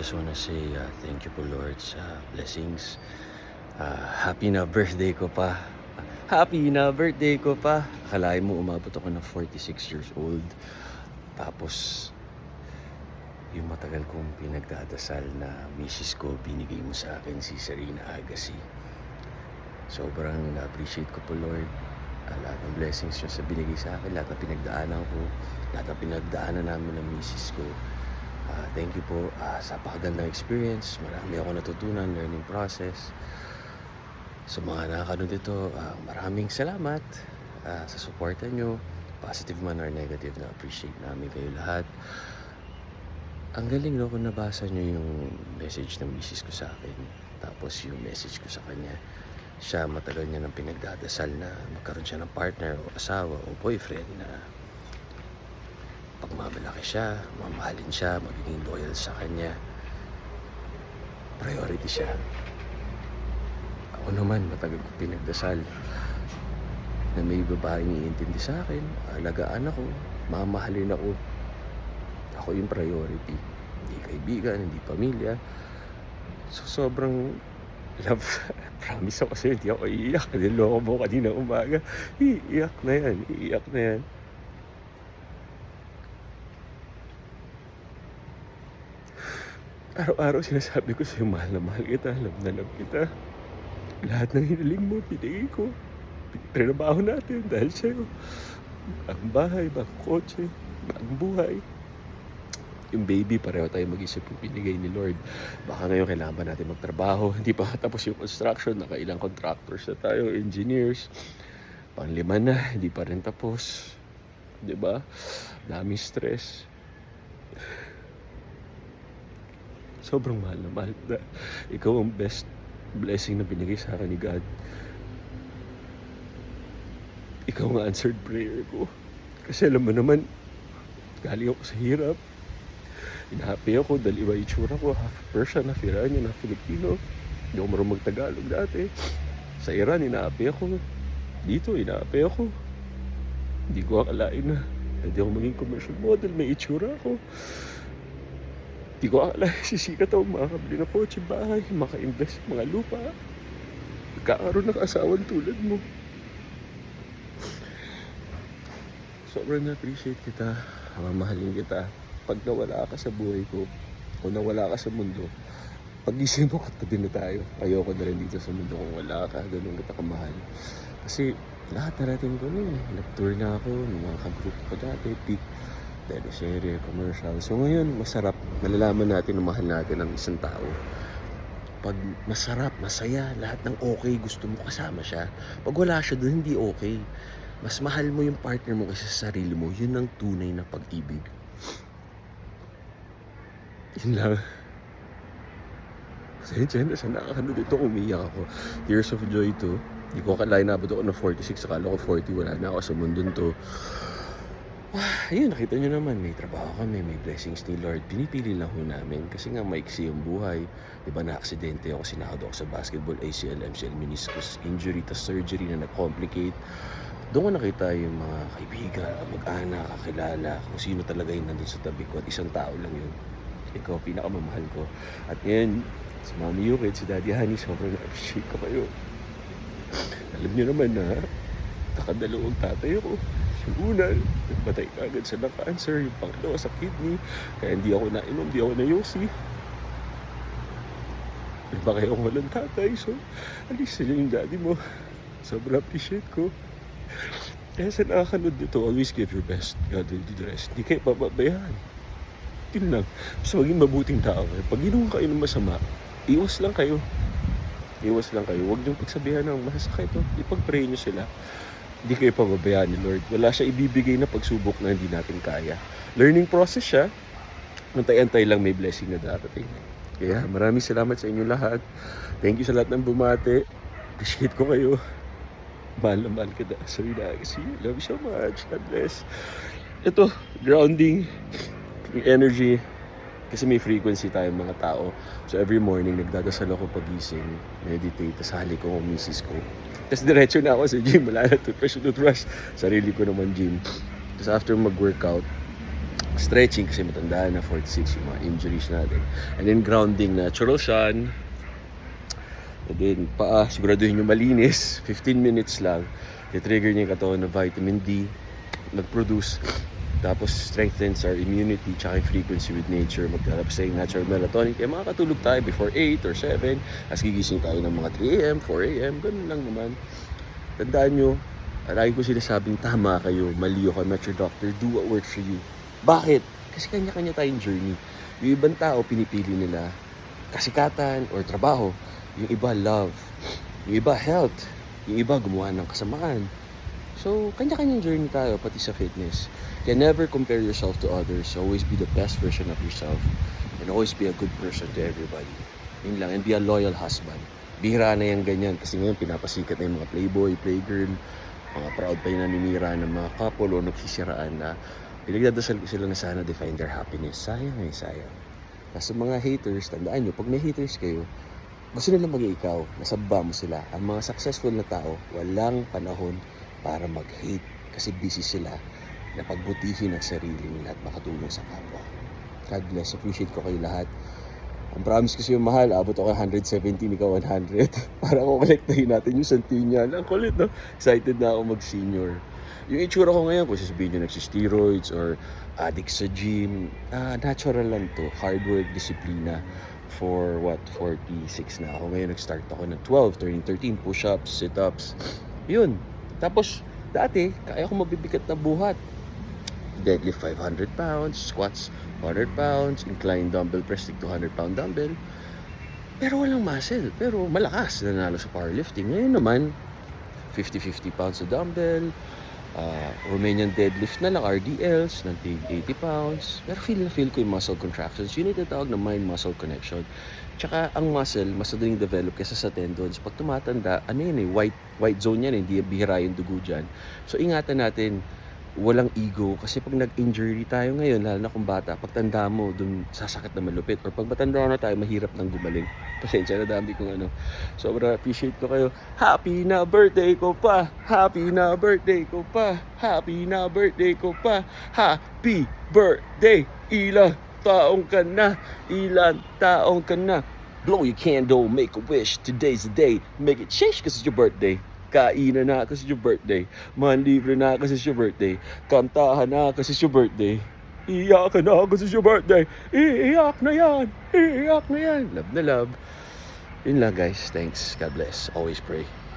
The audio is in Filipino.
just wanna say thank you po Lord sa blessings. Happy na birthday ko pa. Happy na birthday ko pa. Akalain mo umabot ako ng 46 years old. Tapos yung matagal kong pinagdadasal na misis ko, binigay mo sa akin si Serena Agassi. Sobrang na-appreciate ko po Lord. Lahat ng blessings nyo sa binigay sa akin, lahat ng pinagdaanan ko, lahat ng pinagdaanan namin ng misis ko. Thank you po sa pakagandang experience. Marami ako natutunan, learning process. Sa mga nakakanood dito, maraming salamat sa suporta nyo. Positive man or negative, na appreciate namin kayo lahat. Ang galing no, kung nabasa nyo yung message ng misis ko sa akin. Tapos yung message ko sa kanya. Siya, matagal niya ng pinagdadasal na magkaroon siya ng partner o asawa o boyfriend na pagmamalaki siya, mamahalin siya, magiging loyal sa kanya. Priority siya. Ako naman, matagal ko pinagdasal na may babaeng iintindi sa akin, alagaan ako, mamahalin ako. Ako yung priority. Hindi kaibigan, hindi pamilya. So, sobrang love. Promise ako sa'yo, hindi ako iiyak. Niloko mo kanina umaga. Iiyak na yan, iiyak na yan. Araw-araw sinasabi ko sa'yo, mahal na mahal kita, love na love kita. Lahat ng hiniling mo, pinigay ko. Trinabaho natin dahil sa'yo. Ang bahay, bagong kotse, bagong buhay. Yung baby, pareho tayo mag-isip yung pinigay ni Lord. Baka ngayon kailangan ba natin magtrabaho? Hindi pa tapos yung construction, nakailang contractors na tayo, engineers. Pang-5 na, hindi pa rin tapos. Diba? Daming stress. Sobrang mahal na mahal na. Ikaw ang best blessing na binigay sa akin ni God. Ikaw ang answered prayer ko. Kasi alam mo naman, galing ako sa hirap. Inahappy ako dahil iba itsura ko. Half Persian, half Iranian, half Filipino. Hindi ako marunong mag-Tagalog dati. Sa Iran, inahappy ako. Dito, inahappy ako. Hindi ko akalain na hindi ako maging commercial model. May itsura ako. Hindi ko akalain sisikat ako makakabili ng kotse, bahay, maka-invest sa mga lupa. Magkakaroon ng asawan tulad mo. Sobrang na-appreciate kita. Mamahalin kita. Pag nawala ka sa buhay ko, o nawala ka sa mundo, pag-isip mo, katabi na tayo. Ayoko na rin dito sa mundo kung wala ka. Ganun kita kamahal. Kasi lahat narating ko na eh. Nag-tour na ako ng mga kagroup ko dati. Peak, teleserye, commercial. So ngayon, masarap. Malalaman natin na mahal natin ang isang tao. Pag masarap, masaya, lahat ng okay, gusto mo kasama siya. Pag wala siya doon, hindi okay. Mas mahal mo yung partner mo kaysa sa sarili mo. Yun ang tunay na pag-ibig. Yun lang. Kasi sa nakakanood dito, umiyak ako. Tears of joy to. Hindi ko akalain nabot ako ng 46. Akala ko 40. Wala na ako sa mundon to. Ayun, nakita nyo naman. May trabaho kami. May blessings ni Lord. Pinipili lang ho namin. Kasi nga maiksi yung buhay. Diba na-aksidente ako. Sinakad ako sa basketball. ACL, MCL, meniscus injury. Tas surgery na nag-complicate. Doon ko nakita yung mga kaibigan, mag-anak, kakilala. Kung sino talaga yung nandun sa tabi ko. At isang tao lang yun. Ikaw, pinakamamahal ko. At ngayon, si Mami Yukit, si Daddy Honey, sobrang na-appreciate ko kayo. Alam niyo naman na nakadalawang tatay ako. Yung una, nagbatay ka agad sa cancer. Yung pangalawa sa kidney. Kaya hindi ako nainom, hindi ako na-yosi. Iba kayo akong walang tatay. So, alis na yung daddy mo. Sobrang appreciate ko. Kaya sa nakakanood dito, always give your best. God will do the rest. Hindi kayo pababayaan. Yun lang. Basta maging mabuting tao kayo. Pag ginawa kayo ng masama, iwas lang kayo. Iwas lang kayo. Huwag niyong pagsabihan ng masasakit. Ipag-pray niyo sila. Hindi kayo pababayaan ni Lord. Wala siya ibibigay na pagsubok na hindi natin kaya. Learning process siya. Antay-antay lang may blessing na darating. Kaya maraming salamat sa inyo lahat. Thank you sa lahat ng bumate. Appreciate ko kayo. Mahal na mahal kita. Sorry na kasi. Love you so much. God bless. Ito, grounding. Energy. Kasi may frequency tayong mga tao. So every morning, nagdadasal ako pagising, meditate, tas halik ko ang misis ko. Tapos diretso na ako sa gym. Wala na toothbrush. Sarili ko naman gym. Tapos after mag-workout, Stretching kasi matanda na, 46 yung mga injuries natin. And then grounding, natural sun. And then paa, siguraduhin nyo malinis. 15 minutes lang. I-trigger niya yung katawan ng vitamin D. Mag-produce. Tapos strengthens our immunity tsaka yung frequency with nature. Maglalabas tayo yung natural melatonin. Kaya makakatulog tayo before 8 or 7. As gigising tayo ng mga 3 a.m., 4 a.m. Ganun lang naman. Tandaan nyo, lagi ko sinasabing tama kayo, mali ako, I'm not your doctor, do what works for you. Bakit? Kasi kanya-kanya tayong journey. Yung ibang tao, pinipili nila kasikatan or trabaho. Yung iba, love. Yung iba, health. Yung iba, gumawa ng kasamaan. So, kanya-kanyang journey tayo, pati sa fitness. Kaya never compare yourself to others. Always be the best version of yourself. And always be a good person to everybody. Yun lang. And be a loyal husband. Bihira na yung ganyan. Kasi ngayon, pinapasikat na yung mga playboy, playgirl. Mga proud pa yung naninira ng mga couple o nagsisiraan na pinagdadasal ko sila na sana define their happiness. Sayang eh, sayang. Tapos sa mga haters, tandaan nyo, pag may haters kayo, gusto nilang maging ikaw, nasaba mo sila. Ang mga successful na tao, walang panahon para mag-hate kasi busy sila na pagbutihin ang sarili nila at makatulong sa kapwa. God bless. Appreciate ko kayo lahat. Ang promise ko sa'yo, mahal, abot ako 117, ikaw 100. Para kukolektahin natin yung santinyan. Ang kulit, no? Excited na ako mag-senior. Yung itsura ko ngayon, kung sasabihin nyo nagsisteroids or addict sa gym, natural lang to. Hard work, disiplina. For 46 na ako. Ngayon nag-start ako ng 12, turning 13, push-ups, sit-ups. Yun. Tapos, dati, kaya ko mabibigat na buhat. Deadlift 500 pounds, squats 400 pounds, incline dumbbell press 200-pound dumbbell. Pero walang muscle. Pero malakas. Nanalo sa powerlifting. Ngayon naman, 50-50 pounds sa dumbbell, Romanian deadlift na lang, RDLs, ng 80 pounds. Pero feel ko yung muscle contractions. Yun yung tinatawag na mind-muscle connection. Tsaka ang muscle, mas madaling develop kaysa sa tendons. Pag tumatanda, ano yun eh, white zone yan, hindi bihira yung dugo dyan. So ingatan natin, walang ego. Kasi pag nag-injury tayo ngayon, lalo na kung bata, pag tanda mo, dun sasakit na malupit. Or pag matanda na tayo, mahirap nang gumaling. Pasensya na dami kong ano. Sobrang appreciate ko kayo. Happy na birthday ko pa! Happy na birthday ko pa! Happy na birthday ko pa! Happy birthday! Ilang taong ka na? Ilang taong ka na? Blow your candle, make a wish. Today's the day. Make it change because it's your birthday. Kainan na kasi your birthday. Manlibre na kasi your birthday. Kantahan na kasi your birthday. Iyak ka na kasi your birthday. Iiyak na yan. Iiyak na yan. Love na love. Yun lang guys. Thanks. God bless. Always pray.